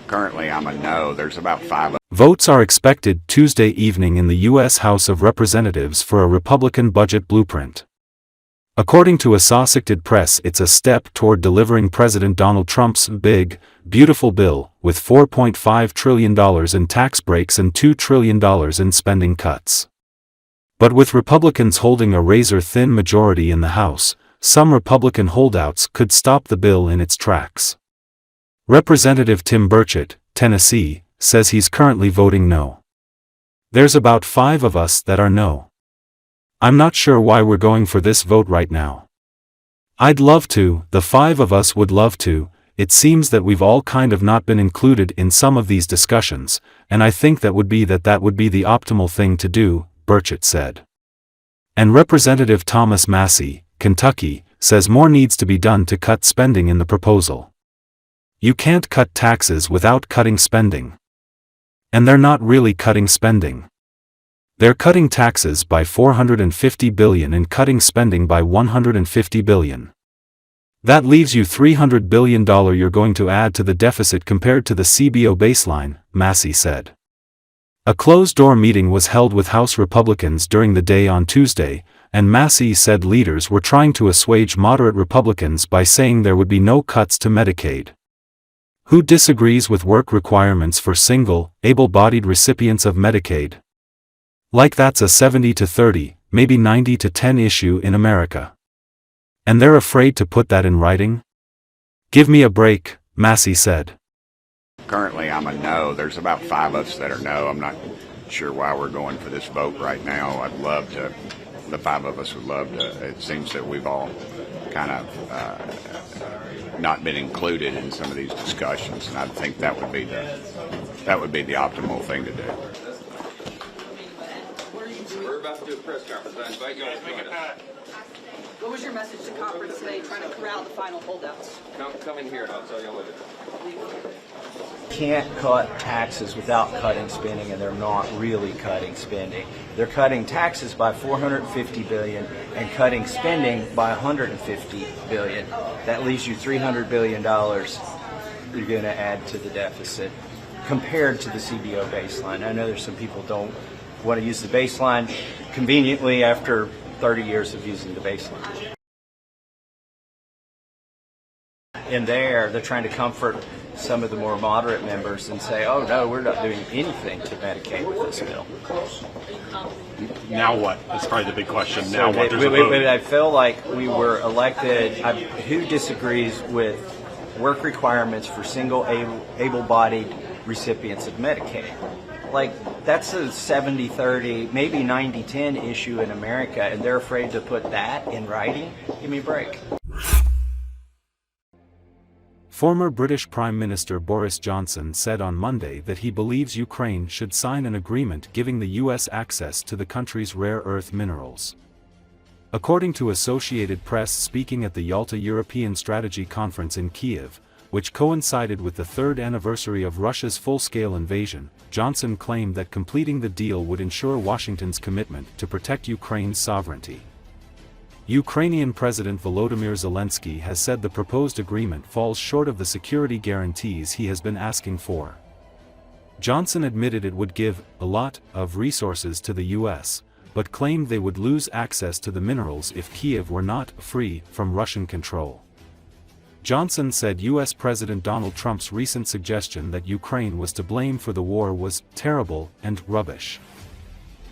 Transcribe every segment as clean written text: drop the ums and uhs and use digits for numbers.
Currently, I'm a no. There's about 5. Votes are expected Tuesday evening in the U.S. House of Representatives for a Republican budget blueprint. According to Assosicted Press, it's a step toward delivering President Donald Trump's big, beautiful bill, with $4.5 trillion in tax breaks and $2 trillion in spending cuts. But with Republicans holding a razor-thin majority in the House, some Republican holdouts could stop the bill in its tracks. Representative Tim Burchett, Tennessee, says he's currently voting no. There's about 5 of us that are no. I'm not sure why we're going for this vote right now. I'd love to, the 5 of us would love to. It seems that we've all kind of not been included in some of these discussions, and I think that would be the optimal thing to do, Burchett said. And Representative Thomas Massie, Kentucky, says more needs to be done to cut spending in the proposal. You can't cut taxes without cutting spending. And they're not really cutting spending. They're cutting taxes by $450 billion and cutting spending by $150 billion. That leaves you $300 billion you're going to add to the deficit compared to the CBO baseline, Massie said. A closed-door meeting was held with House Republicans during the day on Tuesday, and Massie said leaders were trying to assuage moderate Republicans by saying there would be no cuts to Medicaid. Who disagrees with work requirements for single, able-bodied recipients of Medicaid? Like that's a 70-30, maybe 90-10 issue in America. And they're afraid to put that in writing? Give me a break, Massie said. Currently, I'm a no. There's about 5 of us that are no. I'm not sure why we're going for this vote right now. I'd love to, the 5 of us would love to. It seems that we've all kind of not been included in some of these discussions, and I think that would be the optimal thing to do. We're about to do a press conference. I invite you all to join us. What was your message to conference today, trying to corral the final holdouts? Come in here and I'll tell you later. Can't cut taxes without cutting spending, and they're not really cutting spending. They're cutting taxes by $450 billion and cutting spending by $150 billion. That leaves you $300 billion you're going to add to the deficit compared to the CBO baseline. I know there's some people don't want to use the baseline conveniently after 30 years of using the baseline. In there, they're trying to comfort some of the more moderate members and say, oh no, we're not doing anything to Medicaid with this bill. Now what? That's probably the big question. So now what? There's a vote. I feel like we were elected. Who disagrees with work requirements for single able-bodied recipients of Medicaid? Like, that's a 70-30, maybe 90-10 issue in America, and they're afraid to put that in writing? Give me a break. Former British Prime Minister Boris Johnson said on Monday that he believes Ukraine should sign an agreement giving the U.S. access to the country's rare earth minerals. According to Associated Press, speaking at the Yalta European Strategy Conference in Kiev, which coincided with the 3rd anniversary of Russia's full-scale invasion, Johnson claimed that completing the deal would ensure Washington's commitment to protect Ukraine's sovereignty. Ukrainian President Volodymyr Zelenski has said the proposed agreement falls short of the security guarantees he has been asking for. Johnson admitted it would give a lot of resources to the U.S., but claimed they would lose access to the minerals if Kyiv were not free from Russian control. Johnson said U.S. President Donald Trump's recent suggestion that Ukraine was to blame for the war was terrible and rubbish.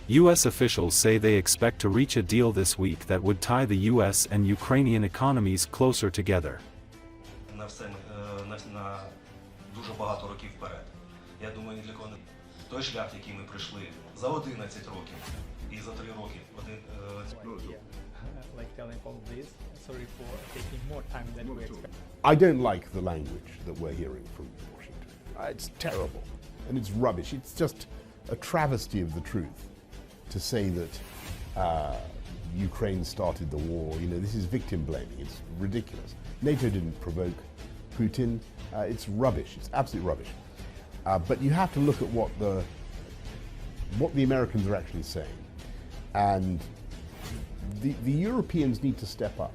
U.S. officials say they expect to reach a deal this week that would tie the U.S. and Ukrainian economies closer together. Like telling all this, sorry for taking more time than we expected. I don't like the language that we're hearing from Washington. It's terrible and it's rubbish. It's just a travesty of the truth to say that Ukraine started the war. You know, this is victim blaming. It's ridiculous. NATO didn't provoke Putin. It's rubbish. It's absolute rubbish. But you have to look at what the Americans are actually saying, and the Europeans need to step up.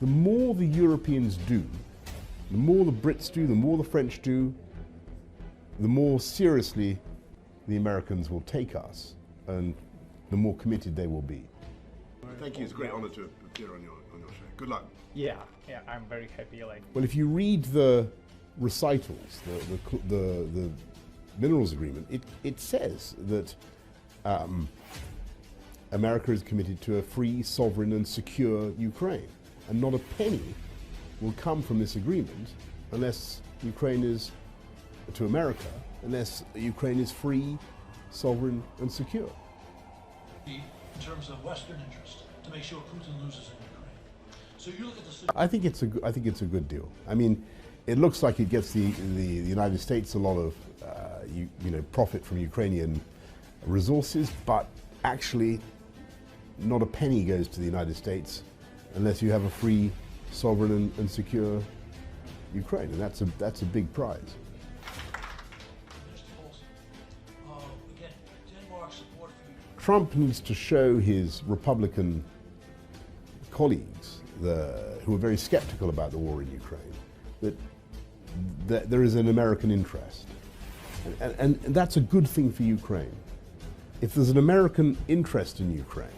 The more the Europeans do, the more the Brits do, the more the French do, the more seriously the Americans will take us, and the more committed they will be. Thank you. It's a great honor to appear on your show. Good luck. Yeah, I'm very happy. Like, Well, if you read the recitals, the minerals agreement, it says that America is committed to a free, sovereign, and secure Ukraine, and not a penny will come from this agreement unless Ukraine is to America, unless Ukraine is free, sovereign, and secure. In terms of Western interest, to make sure Putin loses in Ukraine. So you look at the. I think it's a good deal. I mean, it looks like it gets the United States a lot of profit from Ukrainian resources, but actually, not a penny goes to the United States unless you have a free, sovereign, and secure Ukraine, and that's a big prize. Again, Denmark's support for Ukraine. Trump needs to show his Republican colleagues, who are very skeptical about the war in Ukraine, that there is an American interest. And that's a good thing for Ukraine. If there's an American interest in Ukraine,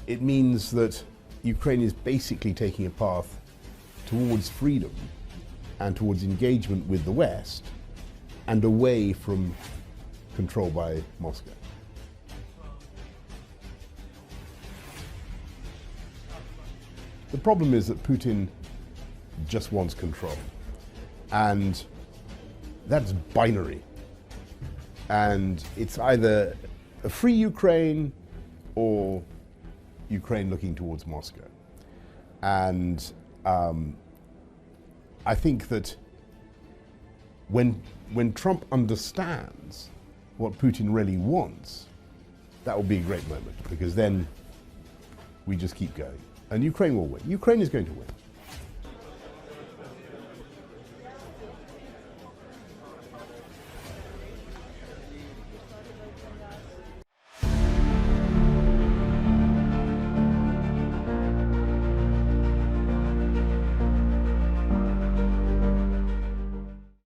it means that Ukraine is basically taking a path towards freedom and towards engagement with the West and away from control by Moscow. The problem is that Putin just wants control, and that's binary. And it's either a free Ukraine or Ukraine looking towards Moscow. And I think that when Trump understands what Putin really wants, that will be a great moment, because then we just keep going. And Ukraine will win. Ukraine is going to win.